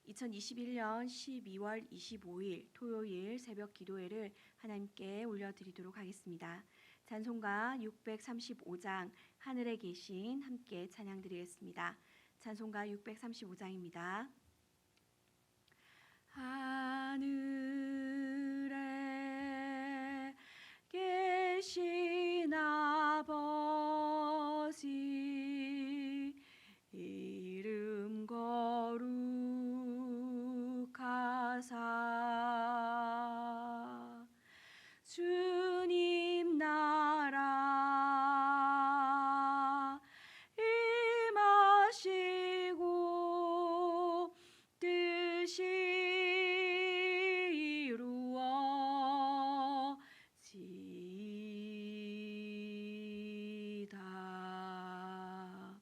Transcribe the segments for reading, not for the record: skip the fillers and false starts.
2021년 12월 25일 토요일 새벽 기도회를 하나님께 올려드리도록 하겠습니다. 찬송가 635장 하늘에 계신 함께 찬양드리겠습니다. 찬송가 635장입니다. 하늘에 계신 아버지 이름 거룩하사 주님 나라 임하시고 뜻이 이루어지이다.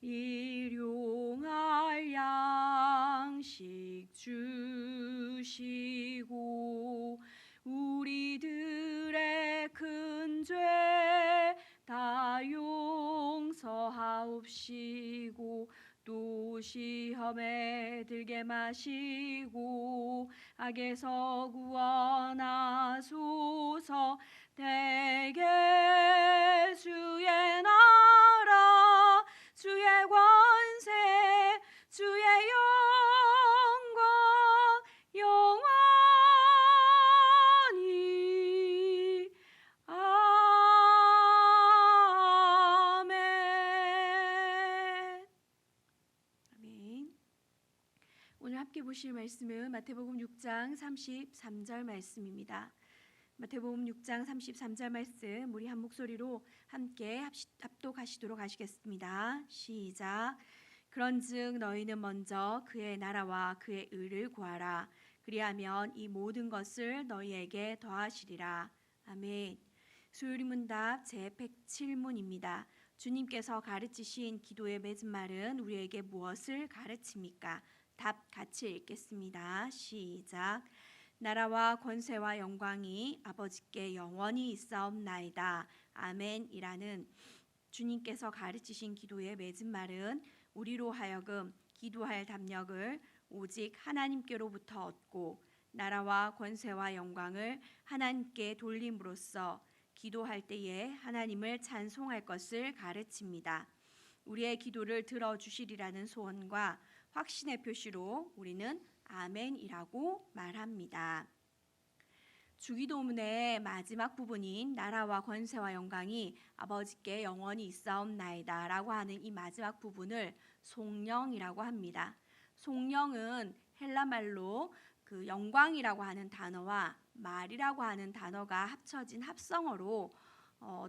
일용할 양식 주시고 우리들의 큰 죄 다 용서하옵시고 또 시험에 들게 마시고 악에서 구원하소서. 대개 주의 나라 주의 권세 주의 영광 영원히 아멘. 아멘. 오늘 함께 보실 말씀은 마태복음 6장 33절 말씀입니다. 마태복음 6장 33절 말씀 우리 한 목소리로 함께 합독하시도록 하시겠습니다. 시작. 그런즉 너희는 먼저 그의 나라와 그의 의를 구하라. 그리하면 이 모든 것을 너희에게 더하시리라. 아멘. 수요일 문답 제107문입니다. 주님께서 가르치신 기도의 맺은 말은 우리에게 무엇을 가르칩니까? 답 같이 읽겠습니다. 시작. 나라와 권세와 영광이 아버지께 영원히 있사옵나이다. 아멘이라는 주님께서 가르치신 기도의 맺은 말은 우리로 하여금 기도할 담력을 오직 하나님께로부터 얻고 나라와 권세와 영광을 하나님께 돌림으로써 기도할 때에 하나님을 찬송할 것을 가르칩니다. 우리의 기도를 들어주시리라는 소원과 확신의 표시로 우리는 아멘이라고 말합니다. 주기도문의 마지막 부분인 나라와 권세와 영광이 아버지께 영원히 있사옵나이다 라고 하는 이 마지막 부분을 송영이라고 합니다. 송영은 헬라말로 그 영광이라고 하는 단어와 말이라고 하는 단어가 합쳐진 합성어로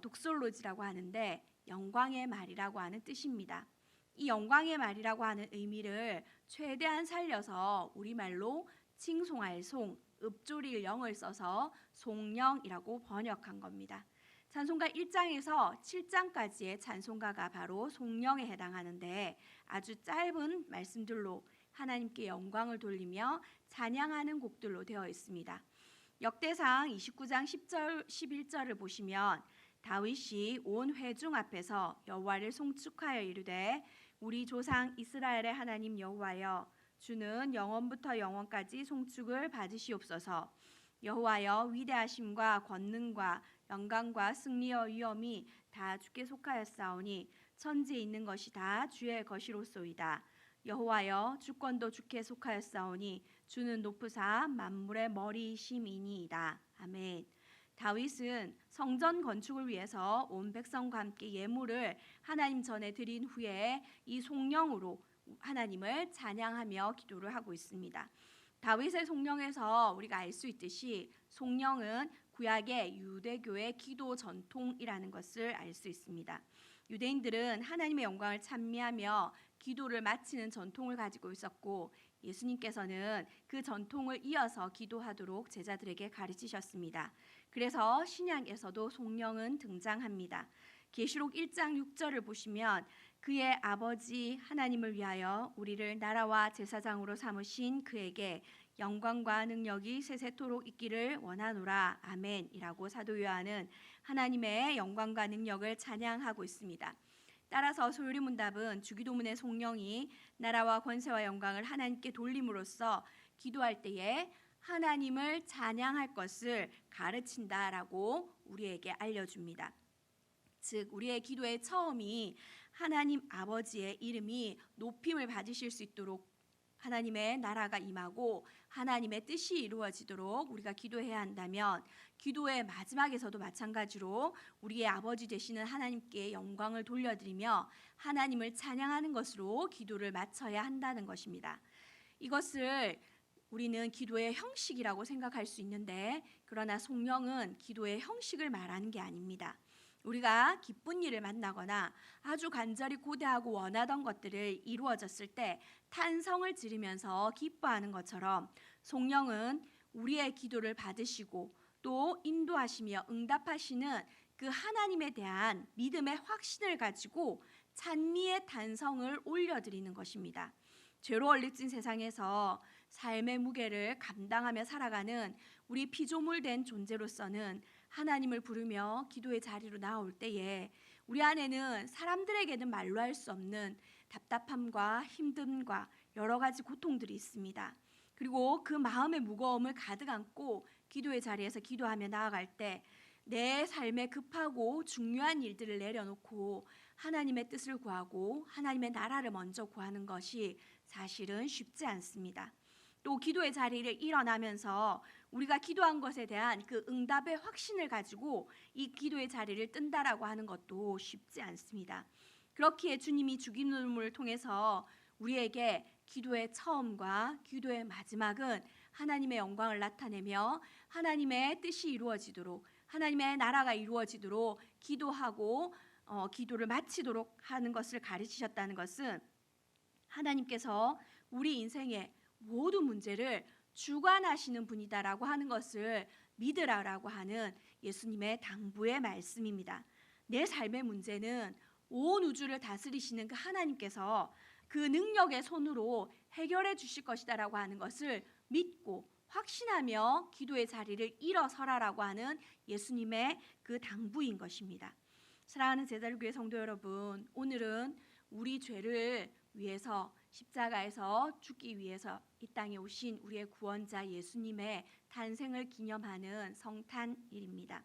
독솔로지라고 하는데 영광의 말이라고 하는 뜻입니다. 이 영광의 말이라고 하는 의미를 최대한 살려서 우리말로 칭송할 송, 읍조리을 영을 써서 송영이라고 번역한 겁니다. 찬송가 1장에서 7장까지의 찬송가가 바로 송영에 해당하는데 아주 짧은 말씀들로 하나님께 영광을 돌리며 찬양하는 곡들로 되어 있습니다. 역대상 29장 10절, 11절을 보시면 다윗이 온 회중 앞에서 여호와를 송축하여 이르되 우리 조상 이스라엘의 하나님 여호와여 주는 영원부터 영원까지 송축을 받으시옵소서. 여호와여 위대하심과 권능과 영광과 승리와 위엄이 다 주께 속하였사오니 천지에 있는 것이 다 주의 것이로소이다. 여호와여 주권도 주께 속하였사오니 주는 높으사 만물의 머리이심이니이다. 아멘. 다윗은 성전 건축을 위해서 온 백성과 함께 예물을 하나님 전에 드린 후에 이 송영으로 하나님을 찬양하며 기도를 하고 있습니다. 다윗의 송영에서 우리가 알 수 있듯이 송영은 구약의 유대교의 기도 전통이라는 것을 알 수 있습니다. 유대인들은 하나님의 영광을 찬미하며 기도를 마치는 전통을 가지고 있었고 예수님께서는 그 전통을 이어서 기도하도록 제자들에게 가르치셨습니다. 그래서 신약에서도 송영은 등장합니다. 계시록 1장 6절을 보시면 그의 아버지 하나님을 위하여 우리를 나라와 제사장으로 삼으신 그에게 영광과 능력이 세세토록 있기를 원하노라. 아멘이라고 사도 요한은 하나님의 영광과 능력을 찬양하고 있습니다. 따라서 소요리문답은 주기도문의 성령이 나라와 권세와 영광을 하나님께 돌림으로써 기도할 때에 하나님을 찬양할 것을 가르친다라고 우리에게 알려줍니다. 즉 우리의 기도의 처음이 하나님 아버지의 이름이 높임을 받으실 수 있도록 하나님의 나라가 임하고 하나님의 뜻이 이루어지도록 우리가 기도해야 한다면 기도의 마지막에서도 마찬가지로 우리의 아버지 되시는 하나님께 영광을 돌려드리며 하나님을 찬양하는 것으로 기도를 마쳐야 한다는 것입니다. 이것을 우리는 기도의 형식이라고 생각할 수 있는데 그러나 성령은 기도의 형식을 말하는 게 아닙니다. 우리가 기쁜 일을 만나거나 아주 간절히 고대하고 원하던 것들을 이루어졌을 때 탄성을 지르면서 기뻐하는 것처럼 성령은 우리의 기도를 받으시고 또 인도하시며 응답하시는 그 하나님에 대한 믿음의 확신을 가지고 찬미의 탄성을 올려드리는 것입니다. 죄로 얼룩진 세상에서 삶의 무게를 감당하며 살아가는 우리 피조물된 존재로서는 하나님을 부르며 기도의 자리로 나올 때에 우리 안에는 사람들에게는 말로 할 수 없는 답답함과 힘듦과 여러 가지 고통들이 있습니다. 그리고 그 마음의 무거움을 가득 안고 기도의 자리에서 기도하며 나아갈 때 내 삶에 급하고 중요한 일들을 내려놓고 하나님의 뜻을 구하고 하나님의 나라를 먼저 구하는 것이 사실은 쉽지 않습니다. 또 기도의 자리를 일어나면서 우리가 기도한 것에 대한 그 응답의 확신을 가지고 이 기도의 자리를 뜬다라고 하는 것도 쉽지 않습니다. 그렇기에 주님이 주기도문을 통해서 우리에게 기도의 처음과 기도의 마지막은 하나님의 영광을 나타내며 하나님의 뜻이 이루어지도록 하나님의 나라가 이루어지도록 기도하고 기도를 마치도록 하는 것을 가르치셨다는 것은 하나님께서 우리 인생의 모든 문제를 주관하시는 분이다라고 하는 것을 믿으라라고 하는 예수님의 당부의 말씀입니다. 내 삶의 문제는 온 우주를 다스리시는 그 하나님께서 그 능력의 손으로 해결해 주실 것이다라고 하는 것을 믿고 확신하며 기도의 자리를 일어서라라고 하는 예수님의 그 당부인 것입니다. 사랑하는 제자교회 성도 여러분, 오늘은 우리 죄를 위해서 십자가에서 죽기 위해서 이 땅에 오신 우리의 구원자 예수님의 탄생을 기념하는 성탄일입니다.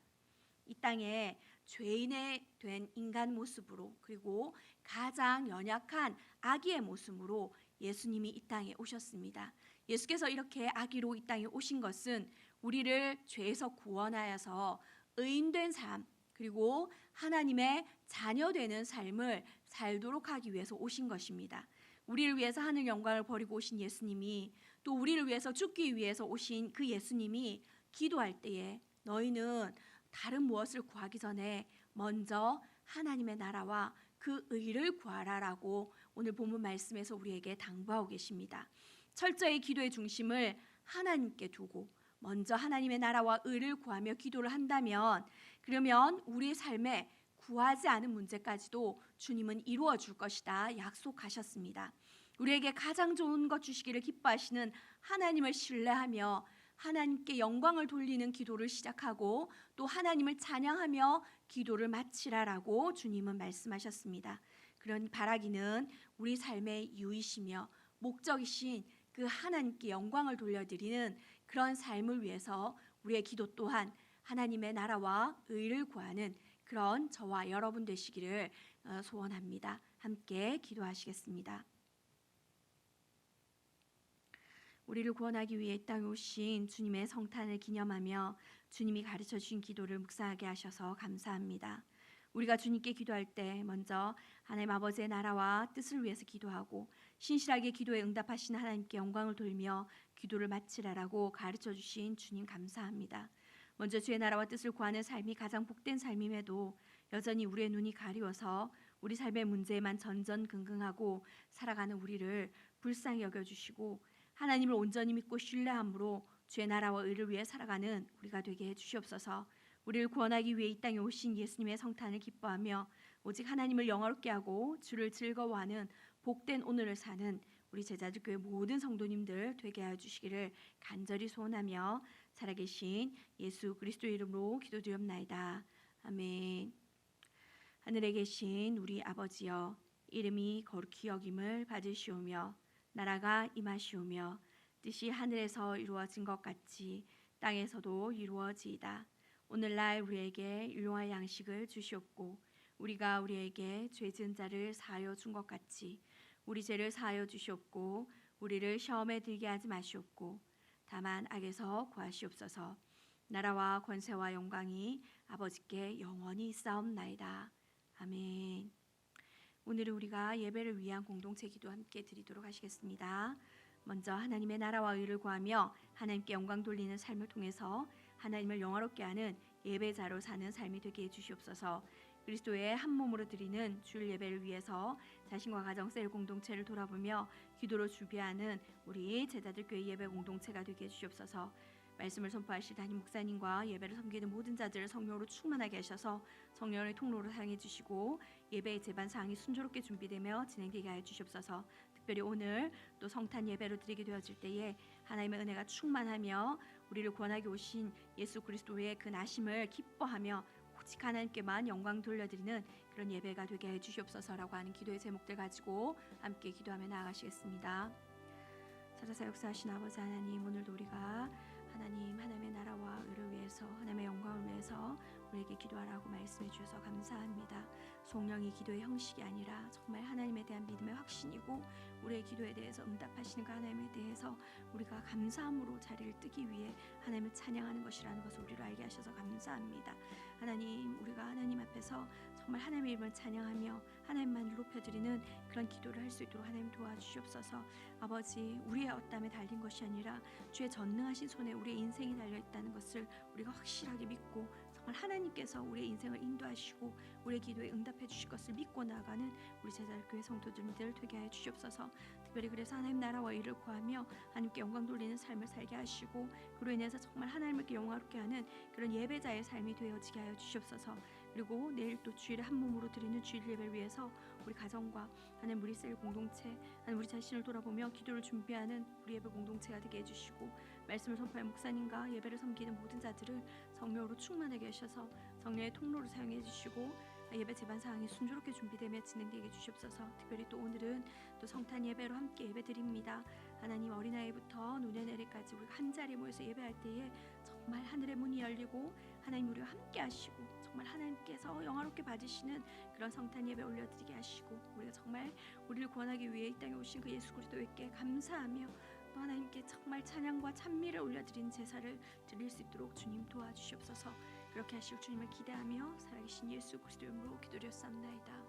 이 땅에 죄인의 된 인간 모습으로 그리고 가장 연약한 아기의 모습으로 예수님이 이 땅에 오셨습니다. 예수께서 이렇게 아기로 이 땅에 오신 것은 우리를 죄에서 구원하여서 의인된 삶 그리고 하나님의 자녀되는 삶을 살도록 하기 위해서 오신 것입니다. 우리를 위해서 하늘 영광을 버리고 오신 예수님이 또 우리를 위해서 죽기 위해서 오신 그 예수님이 기도할 때에 너희는 다른 무엇을 구하기 전에 먼저 하나님의 나라와 그 의를 구하라라고 오늘 본문 말씀에서 우리에게 당부하고 계십니다. 철저히 기도의 중심을 하나님께 두고 먼저 하나님의 나라와 의를 구하며 기도를 한다면 그러면 우리의 삶에 구하지 않은 문제까지도 주님은 이루어 줄 것이다 약속하셨습니다. 우리에게 가장 좋은 것 주시기를 기뻐하시는 하나님을 신뢰하며 하나님께 영광을 돌리는 기도를 시작하고 또 하나님을 찬양하며 기도를 마치라라고 주님은 말씀하셨습니다. 그런 바라기는 우리 삶의 이유이시며 목적이신 그 하나님께 영광을 돌려드리는 그런 삶을 위해서 우리의 기도 또한 하나님의 나라와 의를 구하는 그런 저와 여러분 되시기를 소원합니다. 함께 기도하시겠습니다. 우리를 구원하기 위해 이 땅에 오신 주님의 성탄을 기념하며 주님이 가르쳐 주신 기도를 묵상하게 하셔서 감사합니다. 우리가 주님께 기도할 때 먼저 하나님 아버지의 나라와 뜻을 위해서 기도하고 신실하게 기도에 응답하시는 하나님께 영광을 돌며 기도를 마치라라고 가르쳐 주신 주님 감사합니다. 먼저 주의 나라와 뜻을 구하는 삶이 가장 복된 삶임에도 여전히 우리의 눈이 가리워서 우리 삶의 문제에만 전전긍긍하고 살아가는 우리를 불쌍히 여겨주시고 하나님을 온전히 믿고 신뢰함으로 주의 나라와 의를 위해 살아가는 우리가 되게 해주시옵소서. 우리를 구원하기 위해 이 땅에 오신 예수님의 성탄을 기뻐하며 오직 하나님을 영화롭게 하고 주를 즐거워하는 복된 오늘을 사는 우리 제자들 교회 모든 성도님들 되게 해주시기를 간절히 소원하며 살아계신 예수 그리스도의 이름으로 기도드리옵나이다. 아멘. 하늘에 계신 우리 아버지여, 이름이 거룩히 여김을 받으시오며 나라가 임하시오며 뜻이 하늘에서 이루어진 것 같이 땅에서도 이루어지이다. 오늘날 우리에게 일용할 양식을 주시옵고 우리가 우리에게 죄 지은 자를 사하여 준 것 같이 우리 죄를 사하여 주시옵고 우리를 시험에 들게 하지 마시옵고 다만 악에서 구하시옵소서. 나라와 권세와 영광이 아버지께 영원히 있사옵나이다. 아멘. 오늘은 우리가 예배를 위한 공동체 기도 함께 드리도록 하시겠습니다. 먼저 하나님의 나라와 의를 구하며 하나님께 영광 돌리는 삶을 통해서 하나님을 영화롭게 하는 예배자로 사는 삶이 되게 해주시옵소서. 그리스도의 한 몸으로 드리는 주일 예배를 위해서 자신과 가정 셀 공동체를 돌아보며 기도로 준비하는 우리 제자들 교회 예배 공동체가 되게 해주시옵소서. 말씀을 선포하실 담임 목사님과 예배를 섬기는 모든 자들을 성령으로 충만하게 하셔서 성령의 통로로 사용해 주시고 예배의 제반 사항이 순조롭게 준비되며 진행되게 하여 주시옵소서. 특별히 오늘 또 성탄 예배로 드리게 되어질 때에 하나님의 은혜가 충만하며 우리를 구원하게 오신 예수 그리스도의 그 나심을 기뻐하며 오직 하나님께만 영광 돌려드리는 그런 예배가 되게 해 주시옵소서라고 하는 기도의 제목들 가지고 함께 기도하며 나아가시겠습니다. 살아서 역사하신 아버지 하나님, 오늘도 우리가 하나님의 나라와 의를 위해서 하나님의 영광을 위해서 우리에게 기도하라고 말씀해 주셔서 감사합니다. 성령이 기도의 형식이 아니라 정말 하나님에 대한 믿음의 확신이고 우리의 기도에 대해서 응답하시는 그 하나님에 대해서 우리가 감사함으로 자리를 뜨기 위해 하나님을 찬양하는 것이라는 것을 우리로 알게 하셔서 감사합니다. 하나님, 우리가 하나님 앞에서 정말 하나님의 이름을 찬양하며 하나님만을 높여드리는 그런 기도를 할 수 있도록 하나님 도와주시옵소서. 아버지, 우리의 어땀에 달린 것이 아니라 주의 전능하신 손에 우리의 인생이 달려있다는 것을 우리가 확실하게 믿고 정말 하나님께서 우리의 인생을 인도하시고 우리의 기도에 응답해 주실 것을 믿고 나가는 우리 제자교회 성도들 되게 하여 주시옵소서. 특별히 그래서 하나님 나라와 의를 구하며 하나님께 영광 돌리는 삶을 살게 하시고 그로 인해서 정말 하나님께 영화롭게 하는 그런 예배자의 삶이 되어지게 하여 주시옵소서. 그리고 내일 또 주일에 한 몸으로 드리는 주일 예배를 위해서 우리 가정과 하나님 우리 셀 공동체 하나님 우리 자신을 돌아보며 기도를 준비하는 우리 예배 공동체가 되게 해주시고 말씀을 선포하는 목사님과 예배를 섬기는 모든 자들을 성령으로 충만하게 하셔서 성령의 통로를 사용해 주시고 예배 제반 사항이 순조롭게 준비되며 진행되게 주시옵소서. 특별히 또 오늘은 또 성탄 예배로 함께 예배 드립니다. 하나님, 어린아이부터 노년에까지 우리가 한 자리에 모여서 예배할 때에 정말 하늘의 문이 열리고 하나님 우리와 함께 하시고 정말 하나님께서 영화롭게 받으시는 그런 성탄 예배 올려드리게 하시고 우리가 정말 우리를 구원하기 위해 이 땅에 오신 그 예수 그리스도께 감사하며 또 하나님께 정말 찬양과 찬미를 올려드리는 제사를 드릴 수 있도록 주님 도와주시옵소서. 그렇게 하실 주님을 기대하며 살아계신 예수 그리스도 이름으로 기도드렸사옵나이다.